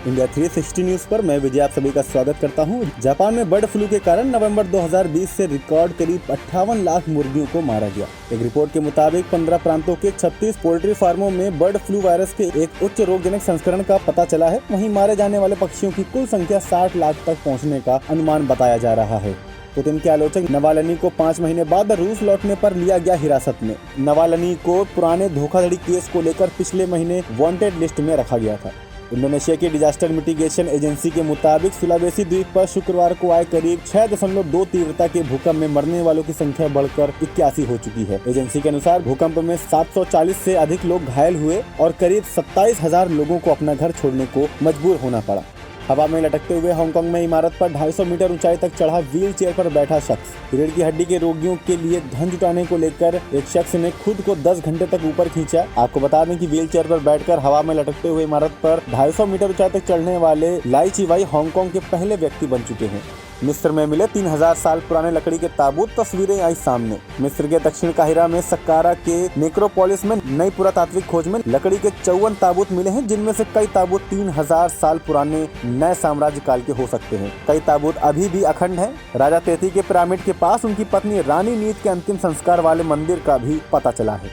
India 360 news पर मैं विजय आप सभी का स्वागत करता हूं। जापान में बर्ड फ्लू के कारण नवंबर 2020 से रिकॉर्ड करीब 58 लाख मुर्गियों को मारा गया। एक रिपोर्ट के मुताबिक 15 प्रांतों के 36 पोल्ट्री फार्मों में बर्ड फ्लू वायरस के एक उच्च रोगजनक संस्करण का पता चला है। वहीं मारे जाने वाले पक्षियों की कुल संख्या 60 लाख तक पहुँचने का अनुमान बताया जा रहा है। पुतिन के आलोचक नवाल्नी को 5 महीने बाद रूस लौटने पर लिया गया हिरासत में। नवाल्नी को पुराने धोखाधड़ी केस को लेकर पिछले महीने वांटेड लिस्ट में रखा गया था। इंडोनेशिया की डिजास्टर मिटिगेशन एजेंसी के मुताबिक सुलावेसी द्वीप पर शुक्रवार को आए करीब 6.2 तीव्रता के भूकंप में मरने वालों की संख्या बढ़कर 81 हो चुकी है। एजेंसी के अनुसार भूकंप में 740 से अधिक लोग घायल हुए और करीब 27,000 लोगों को अपना घर छोड़ने को मजबूर होना पड़ा। हवा में लटकते हुए हांगकांग में इमारत पर 250 मीटर ऊंचाई तक चढ़ा व्हील चेयर पर बैठा शख्स। रीढ़ की हड्डी के रोगियों के लिए धन जुटाने को लेकर एक शख्स ने खुद को 10 घंटे तक ऊपर खींचा। आपको बता दें कि व्हील चेयर पर बैठकर हवा में लटकते हुए इमारत पर 250 मीटर ऊंचाई तक चढ़ने वाले लाई चिवाई हांगकांग के पहले व्यक्ति बन चुके हैं। मिस्र में मिले 3000 साल पुराने लकड़ी के ताबूत, तस्वीरें आई सामने। मिस्र के दक्षिण काहिरा में सक्कारा के नेक्रोपोलिस में नई पुरातात्विक खोज में लकड़ी के 54 ताबूत मिले हैं, जिनमें से कई ताबूत 3000 साल पुराने नए साम्राज्य काल के हो सकते हैं। कई ताबूत अभी भी अखंड हैं। राजा तेती के पिरामिड के पास उनकी पत्नी रानी नीत के अंतिम संस्कार वाले मंदिर का भी पता चला है।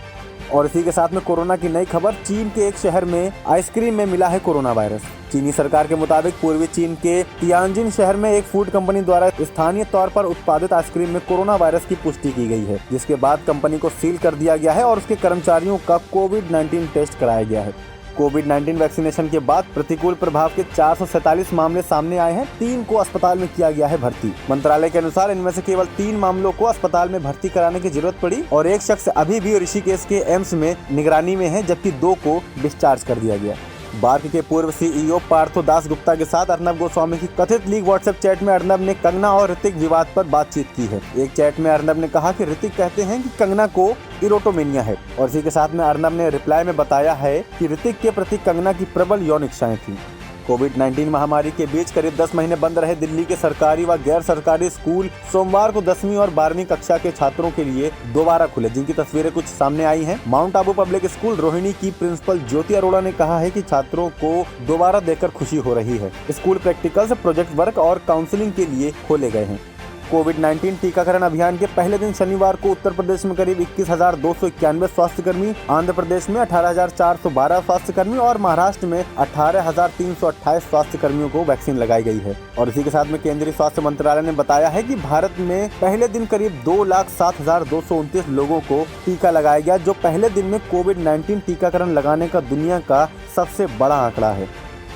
और इसी के साथ में कोरोना की नई खबर। चीन के एक शहर में आइसक्रीम में मिला है कोरोना वायरस। चीनी सरकार के मुताबिक पूर्वी चीन के तियानजिन शहर में एक फूड कंपनी द्वारा स्थानीय तौर पर उत्पादित आइसक्रीम में कोरोना वायरस की पुष्टि की गई है, जिसके बाद कंपनी को सील कर दिया गया है और उसके कर्मचारियों का कोविड-19 टेस्ट कराया गया है। कोविड-19 वैक्सीनेशन के बाद प्रतिकूल प्रभाव के 447 मामले सामने आए हैं। 3 को अस्पताल में किया गया है भर्ती। मंत्रालय के अनुसार इनमें से केवल 3 मामलों को अस्पताल में भर्ती कराने की जरूरत पड़ी और एक शख्स अभी भी ऋषिकेश के एम्स में निगरानी में है, जबकि 2 को डिस्चार्ज कर दिया गया। बार्क के पूर्व सीईओ पार्थो दास गुप्ता के साथ अर्नब गोस्वामी की कथित लीक व्हाट्सएप चैट में अर्नब ने कंगना और ऋतिक विवाद पर बातचीत की है। एक चैट में अर्नब ने कहा कि ऋतिक कहते हैं कि कंगना को इरोटोमेनिया है और इसी के साथ में अर्नब ने रिप्लाई में बताया है कि ऋतिक के प्रति कंगना की प्रबल यौन इच्छाएं थी। कोविड-19 महामारी के बीच करीब 10 महीने बंद रहे दिल्ली के सरकारी व गैर सरकारी स्कूल सोमवार को 10वीं और 12वीं कक्षा के छात्रों के लिए दोबारा खुले, जिनकी तस्वीरें कुछ सामने आई हैं। Mount Abu public school Rohini की प्रिंसिपल ज्योति अरोड़ा ने कहा है कि छात्रों को दोबारा देखकर खुशी हो रही है। स्कूल प्रैक्टिकल्स, प्रोजेक्ट वर्क और काउंसलिंग के लिए खोले गए हैं। कोविड-19 टीकाकरण अभियान के पहले दिन शनिवार को उत्तर प्रदेश में करीब 21,291 स्वास्थ्यकर्मी, आंध्र प्रदेश में 18,412 स्वास्थ्यकर्मी और महाराष्ट्र में 18,328 स्वास्थ्यकर्मियों को वैक्सीन लगाई गई है। और इसी के साथ में केंद्रीय स्वास्थ्य मंत्रालय ने बताया है कि भारत में पहले दिन करीब 2,07,229 लोगों को टीका लगाया गया, जो पहले दिन में कोविड-19 टीकाकरण लगाने का दुनिया का सबसे बड़ा आंकड़ा है।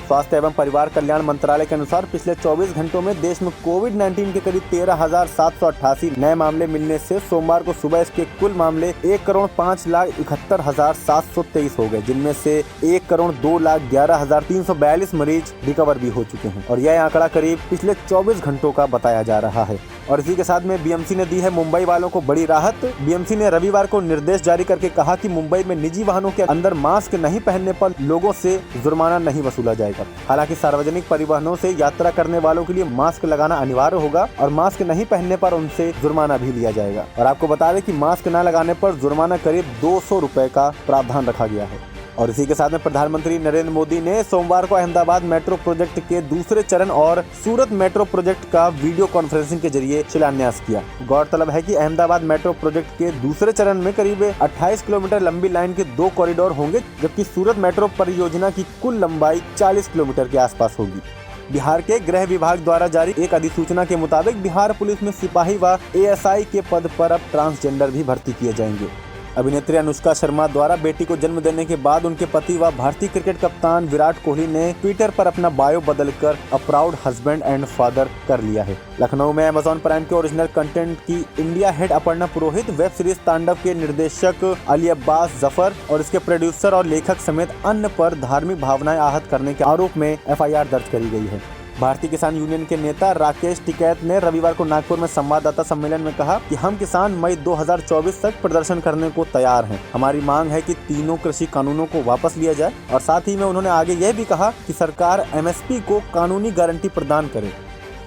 स्वास्थ्य एवं परिवार कल्याण मंत्रालय के अनुसार पिछले 24 घंटों में देश में कोविड-19 के करीब 13,788 नए मामले मिलने से सोमवार को सुबह इसके कुल मामले 1,05,71,723 हो गए, जिनमें से 1,02,11,342 मरीज रिकवर भी हो चुके हैं और यह आंकड़ा करीब पिछले 24 घंटों का बताया जा रहा है। और इसी के साथ में बीएमसी ने दी है मुंबई वालों को बड़ी राहत। बीएमसी ने रविवार को निर्देश जारी करके कहा कि मुंबई में निजी वाहनों के अंदर मास्क नहीं पहनने पर लोगों से जुर्माना नहीं वसूला जाएगा। हालांकि सार्वजनिक परिवहनों से यात्रा करने वालों के लिए मास्क लगाना अनिवार्य होगा और मास्क नहीं पहनने पर उनसे जुर्माना भी लिया जाएगा। और आपको बता दें कि मास्क न लगाने पर जुर्माना करीब 200 रुपए का प्रावधान रखा गया है। और इसी के साथ में प्रधानमंत्री नरेंद्र मोदी ने सोमवार को अहमदाबाद मेट्रो प्रोजेक्ट के दूसरे चरण और सूरत मेट्रो प्रोजेक्ट का वीडियो कॉन्फ्रेंसिंग के जरिए शिलान्यास किया। गौरतलब है कि अहमदाबाद मेट्रो प्रोजेक्ट के दूसरे चरण में करीब 28 किलोमीटर लंबी लाइन के 2 कॉरिडोर होंगे, जबकि सूरत मेट्रो परियोजना की कुल लंबाई 40 किलोमीटर के आसपास होगी। बिहार के गृह विभाग द्वारा जारी एक अधिसूचना के मुताबिक बिहार पुलिस में सिपाही व एएसआई के पद पर अब ट्रांसजेंडर भी भर्ती किए जाएंगे। अभिनेत्री अनुष्का शर्मा द्वारा बेटी को जन्म देने के बाद उनके पति व भारतीय क्रिकेट कप्तान विराट कोहली ने ट्विटर पर अपना बायो बदलकर a proud husband and father कर लिया है। लखनऊ में अमेजॉन प्राइम के ओरिजिनल कंटेंट की इंडिया हेड अपर्णा पुरोहित, वेब सीरीज तांडव के निर्देशक अली अब्बास जफर और इसके प्रोड्यूसर और लेखक समेत अन्य पर धार्मिक भावनाएं आहत करने के आरोप में एफआईआर दर्ज करी गई है। भारतीय किसान यूनियन के नेता राकेश टिकैत ने रविवार को नागपुर में संवाददाता सम्मेलन में कहा कि हम किसान मई 2024 तक प्रदर्शन करने को तैयार हैं। हमारी मांग है कि तीनों कृषि कानूनों को वापस लिया जाए और साथ ही में उन्होंने आगे यह भी कहा कि सरकार एमएसपी को कानूनी गारंटी प्रदान करे।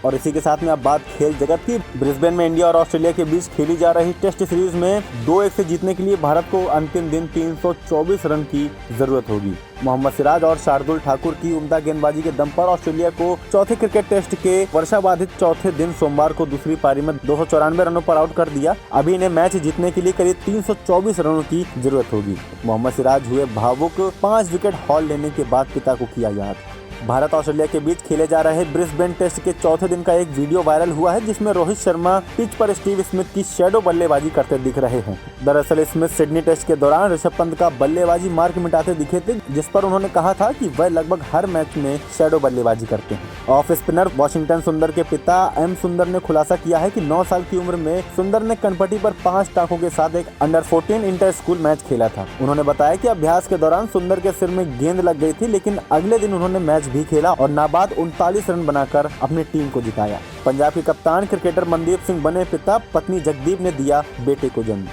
और इसी के साथ में अब बात खेल जगत की। ब्रिस्बेन में इंडिया और ऑस्ट्रेलिया के बीच खेली जा रही टेस्ट सीरीज में 2-1 से जीतने के लिए भारत को अंतिम दिन 324 रन की जरूरत होगी। मोहम्मद सिराज और शार्दुल ठाकुर की उम्दा गेंदबाजी के दम पर ऑस्ट्रेलिया को चौथे क्रिकेट टेस्ट के वर्षा बाधित चौथे दिन सोमवार को दूसरी पारी में 294 रनों पर आउट कर दिया। अभी इन्हें मैच जीतने के लिए करीब 324 रनों की जरूरत होगी। मोहम्मद सिराज हुए भावुक, 5 विकेट हॉल लेने के बाद पिता को किया याद। भारत ऑस्ट्रेलिया के बीच खेले जा रहे ब्रिस्बेन टेस्ट के चौथे दिन का एक वीडियो वायरल हुआ है, जिसमें रोहित शर्मा पिच पर स्टीव स्मिथ की शैडो बल्लेबाजी करते दिख रहे हैं। दरअसल स्मिथ सिडनी टेस्ट के दौरान ऋषभ पंत का बल्लेबाजी मार्क मिटाते दिखे थे, जिस पर उन्होंने कहा था कि वह लगभग हर मैच में शैडो बल्लेबाजी करते हैं। ऑफ स्पिनर वाशिंगटन सुंदर के पिता एम सुंदर ने खुलासा किया है कि 9 साल की उम्र में सुंदर ने कनपटी पर 5 टाँकों के साथ एक अंडर 14 इंटर स्कूल मैच खेला था। उन्होंने बताया कि अभ्यास के दौरान सुंदर के सिर में गेंद लग गई थी, लेकिन अगले दिन उन्होंने मैच भी खेला और नाबाद 39 रन बनाकर अपनी टीम को जिताया। पंजाब के कप्तान क्रिकेटर मनदीप सिंह बने पिता, पत्नी जगदीप ने दिया बेटे को जन्म।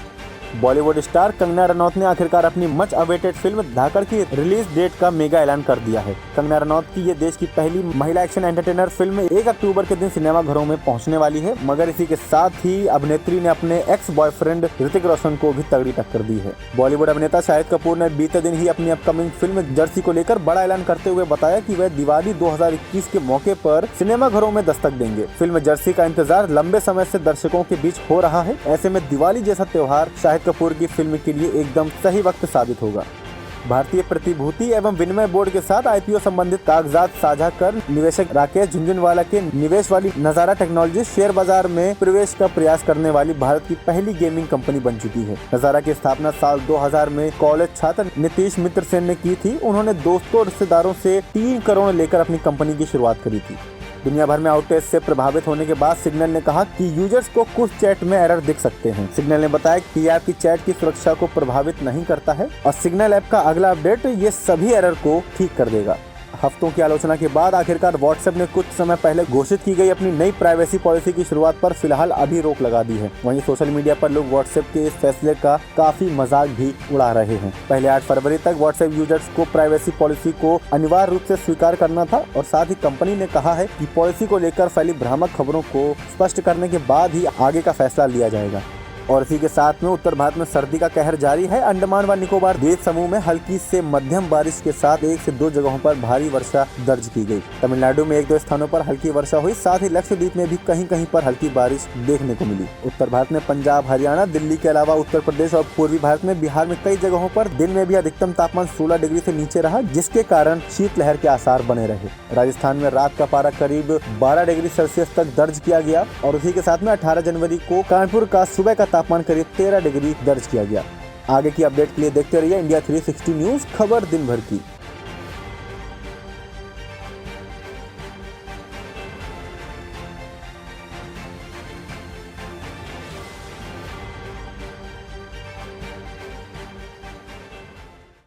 बॉलीवुड स्टार कंगना रनौत ने आखिरकार अपनी मच अवेटेड फिल्म धाकड़ की रिलीज डेट का मेगा ऐलान कर दिया है। कंगना रनौत की ये देश की पहली महिला एक्शन एंटरटेनर फिल्म 1 अक्टूबर के दिन सिनेमाघरों में पहुंचने वाली है, मगर इसी के साथ ही अभिनेत्री ने अपने एक्स बॉयफ्रेंड ऋतिक रोशन को भी तगड़ी टक्कर दी है। बॉलीवुड अभिनेता शाहिद कपूर ने बीते दिन ही अपनी अपकमिंग फिल्म जर्सी को लेकर बड़ा ऐलान करते हुए बताया कि वह दिवाली 2021 के मौके पर सिनेमाघरों में दस्तक देंगे। फिल्म जर्सी का इंतजार लंबे समय से दर्शकों के बीच हो रहा है। ऐसे में दिवाली जैसा त्योहार शाहिद कपूर की फिल्म के लिए एकदम सही वक्त साबित होगा। भारतीय प्रतिभूति एवं विनिमय बोर्ड के साथ आईपीओ संबंधित कागजात साझा कर निवेशक राकेश झुनझुनवाला के निवेश वाली नजारा टेक्नोलॉजी शेयर बाजार में प्रवेश का प्रयास करने वाली भारत की पहली गेमिंग कंपनी बन चुकी है। नजारा की स्थापना साल 2000 में कॉलेज छात्र नीतीश मित्र सेन ने की थी। उन्होंने दोस्तों और रिश्तेदारों से 3 करोड़ लेकर अपनी कंपनी की शुरुआत करी थी। दुनिया भर में आउटेज से प्रभावित होने के बाद सिग्नल ने कहा कि यूजर्स को कुछ चैट में एरर दिख सकते हैं। सिग्नल ने बताया कि ये आपकी चैट की सुरक्षा को प्रभावित नहीं करता है और सिग्नल ऐप का अगला अपडेट ये सभी एरर को ठीक कर देगा। हफ्तों की आलोचना के बाद आखिरकार व्हाट्सएप ने कुछ समय पहले घोषित की गई अपनी नई प्राइवेसी पॉलिसी की शुरुआत पर फिलहाल अभी रोक लगा दी है। वहीं सोशल मीडिया पर लोग व्हाट्सएप के इस फैसले का काफी मजाक भी उड़ा रहे हैं। पहले 8 फरवरी तक व्हाट्सएप यूजर्स को प्राइवेसी पॉलिसी को अनिवार्य रूप से स्वीकार करना था और साथ ही कंपनी ने कहा है कि पॉलिसी को लेकर फैली भ्रामक खबरों को स्पष्ट करने के बाद ही आगे का फैसला लिया जाएगा। और इसी के साथ में उत्तर भारत में सर्दी का कहर जारी है। अंडमान व निकोबार द्वीप समूह में हल्की से मध्यम बारिश के साथ 1 से 2 जगहों पर भारी वर्षा दर्ज की गई। तमिलनाडु में 1-2 स्थानों पर हल्की वर्षा हुई, साथ ही लक्षद्वीप में भी कहीं कहीं पर हल्की बारिश देखने को मिली। उत्तर भारत में पंजाब, हरियाणा, दिल्ली के अलावा उत्तर प्रदेश और पूर्वी भारत में बिहार में कई जगहों पर दिन में भी अधिकतम तापमान 16 डिग्री से नीचे रहा, जिसके कारण शीतलहर के आसार बने रहे। राजस्थान में रात का पारा करीब 12 डिग्री सेल्सियस तक दर्ज किया गया और उसी के साथ में 18 जनवरी को कानपुर का सुबह का तापमान करीब 13 डिग्री दर्ज किया गया। आगे की अपडेट के लिए देखते रहिए इंडिया 360 न्यूज, खबर दिन भर की।